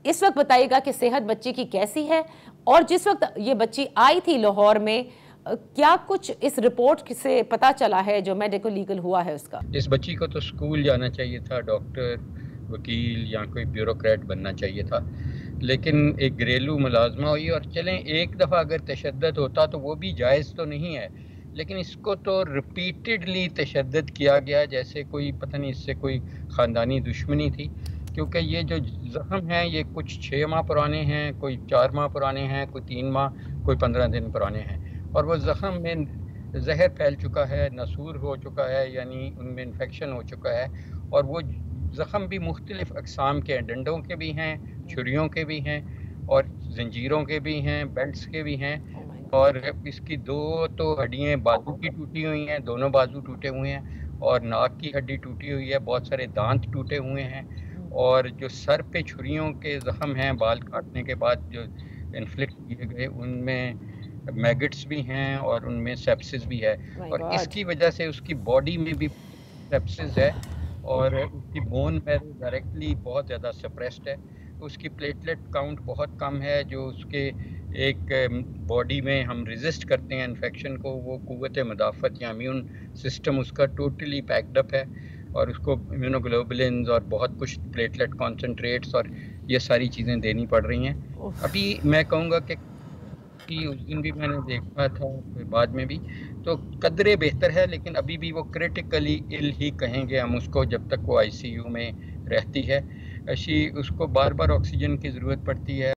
इस वक्त बताइएगा कि सेहत बच्ची की कैसी है, और जिस वक्त ये बच्ची आई थी लाहौर में, क्या कुछ इस रिपोर्ट से पता चला है जो मेडिकल लीगल हुआ है उसका? इस बच्ची को तो स्कूल जाना चाहिए था, डॉक्टर, वकील या कोई ब्यूरोक्रेट बनना चाहिए था, लेकिन एक घरेलू मुलाजमा हुई। और चलें, एक दफ़ा अगर तशद्दुद होता तो वो भी जायज़ तो नहीं है, लेकिन इसको तो रिपीटेडली तशद्दुद किया गया, जैसे कोई पता नहीं इससे कोई ख़ानदानी दुश्मनी थी। क्योंकि ये जो ज़ख्म हैं ये कुछ 6 माह पुराने हैं, कोई 4 माह पुराने हैं, कोई 3 माह, कोई 15 दिन पुराने हैं, और वो ज़ख्म में जहर फैल चुका है, नसूर हो चुका है, यानी उनमें इन्फेक्शन हो चुका है। और वो ज़ख्म भी मुख्तलिफ़ अक़साम के हैं, डंडों के भी हैं, छुरियों के भी हैं, और जंजीरों के भी हैं, बेल्ट्स के भी हैं। और इसकी 2 तो हड्डियाँ बाजू की टूटी हुई हैं, दोनों बाजू टूटे हुए हैं, और नाक की हड्डी टूटी हुई है, बहुत सारे दांत टूटे हुए हैं। और जो सर पे छुरियों के ज़ख्म हैं बाल काटने के बाद जो इन्फ्लिक्ट किए गए, उनमें मैगट्स भी हैं और उनमें सेप्सिस भी है। और इसकी वजह से उसकी बॉडी में भी सेप्सिस है, और उसकी बोन मैरो डायरेक्टली बहुत ज़्यादा सप्रेस्ड है। उसकी प्लेटलेट काउंट बहुत कम है, जो उसके एक बॉडी में हम रेजिस्ट करते हैं इन्फेक्शन को, वो क़ुव्वत मुदाफ़त या इम्यून सिस्टम उसका टोटली पैक्ड अप है। और उसको इम्यूनोग्लोबुलिन्स और बहुत कुछ प्लेटलेट कॉन्सनट्रेट्स और ये सारी चीज़ें देनी पड़ रही हैं। अभी मैं कहूँगा कि उस दिन भी मैंने देखा था, फिर बाद में भी, तो कदरे बेहतर है, लेकिन अभी भी वो क्रिटिकली इल ही कहेंगे हम उसको, जब तक वो आईसीयू में रहती है। उसको बार बार ऑक्सीजन की ज़रूरत पड़ती है।